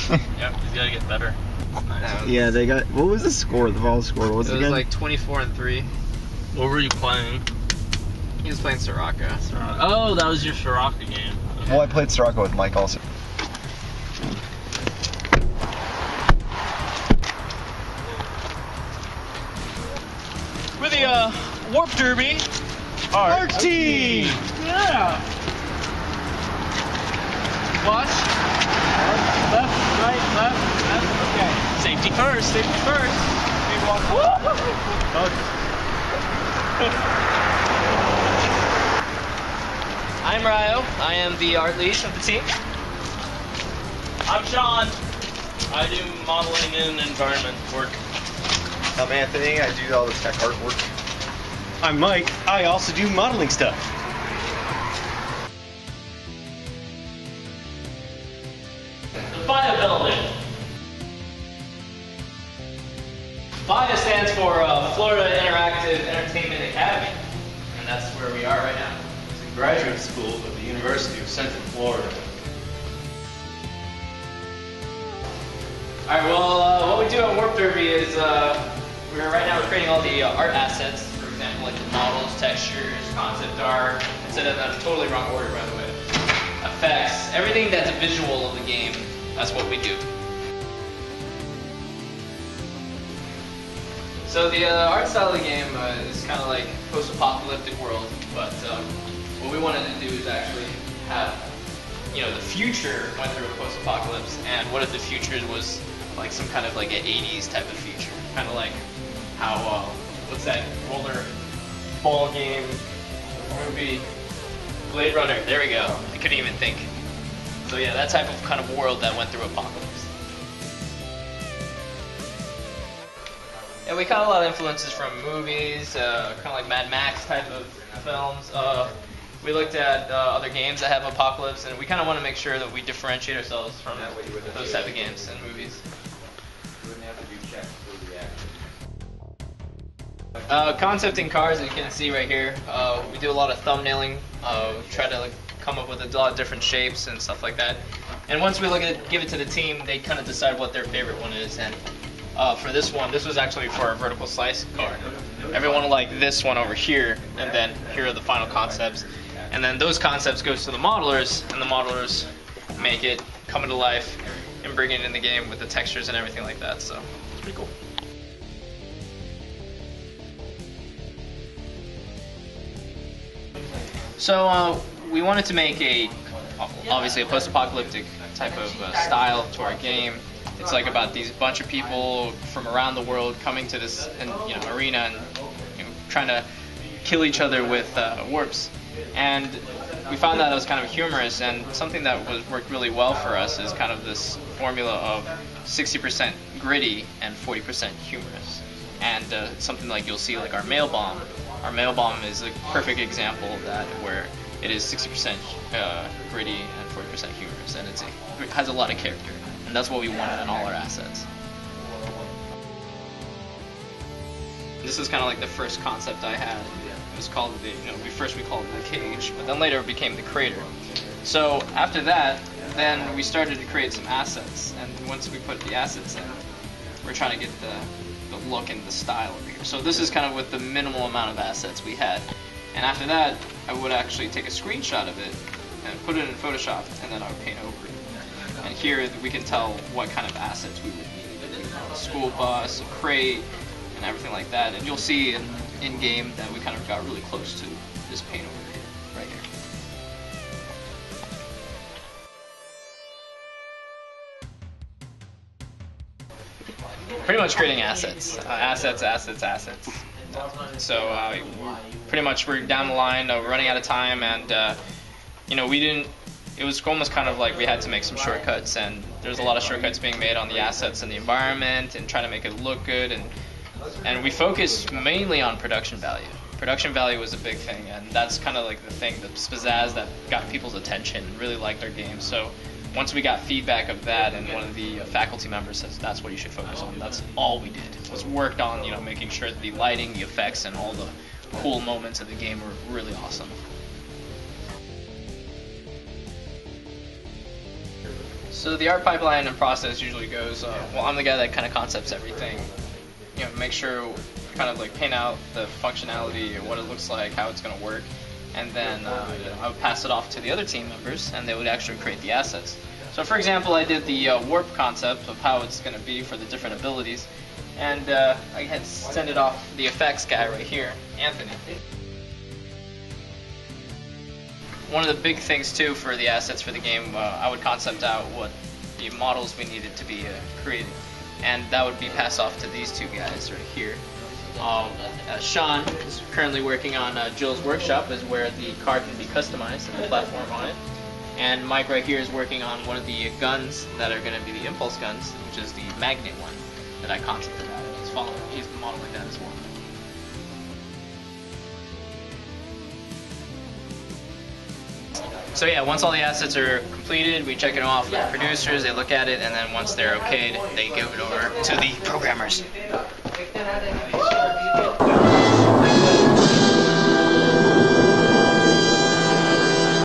Yep, he's got to get better. Nice. Yeah, they got. What was the score? The ball score? What was it again? like 24-3. What were you playing? He was playing Soraka. Oh, that was your Soraka game. Okay. Well, I played Soraka with Mike also. With the Warp Derby, RT! Yeah! Watch. Left, right, left. Okay. Safety first, safety first. Big walk. I'm Ryo. I am the art lead of the team. I'm Sean. I do modeling and environment work. I'm Anthony. I do all the tech artwork. I'm Mike. I also do modeling stuff. The FIEA building. FIEA stands for Florida Interactive Entertainment Academy, and that's where we are right now. It's a graduate school at the University of Central Florida. Alright, well, what we do at Warp Derby is right now we're creating all the art assets, for example, like the models, textures, concept art, instead of that totally wrong order, by the way. Effects, everything that's a visual of the game, that's what we do. So the art style of the game is kind of like post-apocalyptic world, but what we wanted to do is actually have, the future went through a post-apocalypse, and what if the future was like some kind of like an 80s type of future, kind of like how what's that roller ball game movie, Blade Runner? There we go. I couldn't even think. So yeah, that type of kind of world that went through apocalypse. Yeah, we caught a lot of influences from movies, kind of like Mad Max type of films. We looked at other games that have apocalypse, and we kind of want to make sure that we differentiate ourselves from those type of games and movies. Concepting cars, as you can see right here, we do a lot of thumbnailing. We try to come up with a lot of different shapes and stuff like that. And once we give it to the team, they kind of decide what their favorite one is. And for this one, this was actually for a vertical slice car. Everyone liked this one over here, and then here are the final concepts. And then those concepts goes to the modelers, and the modelers make it come into life and bring it in the game with the textures and everything like that. So it's pretty cool. So we wanted to make obviously a post-apocalyptic type of style to our game. It's like about these bunch of people from around the world coming to this arena and trying to kill each other with warps. And we found that it was kind of humorous, and something that worked really well for us is kind of this formula of 60% gritty and 40% humorous. And something like you'll see like our mail bomb. Our mail bomb is a perfect example of that, where it is 60% gritty and 40% humorous, and it has a lot of character. And that's what we wanted in all our assets. This is kind of like the first concept I had. It was called we called it the cage, but then later it became the crater. So after that, then we started to create some assets, and once we put the assets in, we're trying to get the look and the style over here. So this is kind of with the minimal amount of assets we had. And after that, I would actually take a screenshot of it and put it in Photoshop, and then I would paint over it. And here we can tell what kind of assets we would need. A school bus, a crate, and everything like that. And you'll see in game that we kind of got really close to this paint over here, right here. Pretty much creating assets. Assets. So pretty much we're down the line, running out of time, and it was almost kind of like we had to make some shortcuts, and there's a lot of shortcuts being made on the assets and the environment and trying to make it look good, and we focused mainly on production value. Production value was a big thing, and that's kind of like the thing, the pizzazz that got people's attention and really liked our game. So once we got feedback of that, and one of the faculty members says that's what you should focus on, that's all we did. Was worked on making sure that the lighting, the effects, and all the cool moments of the game were really awesome. So the art pipeline and process usually goes, well, I'm the guy that kind of concepts everything, you know, make sure, kind of like paint out the functionality, what it looks like, how it's going to work, and then you know, I would pass it off to the other team members, and they would actually create the assets. So for example, I did the warp concept of how it's going to be for the different abilities, and I had sent it off the effects guy right here, Anthony. One of the big things too for the assets for the game, I would concept out what the models we needed to be created, and that would be passed off to these two guys right here. Sean is currently working on Jill's workshop, is where the car can be customized and the platform on it. And Mike right here is working on one of the guns that are going to be the impulse guns, which is the magnet one that I concepted out. He's modeling that as well. So yeah, once all the assets are completed, we check it off with the producers, they look at it, and then once they're okayed, they give it over to the programmers.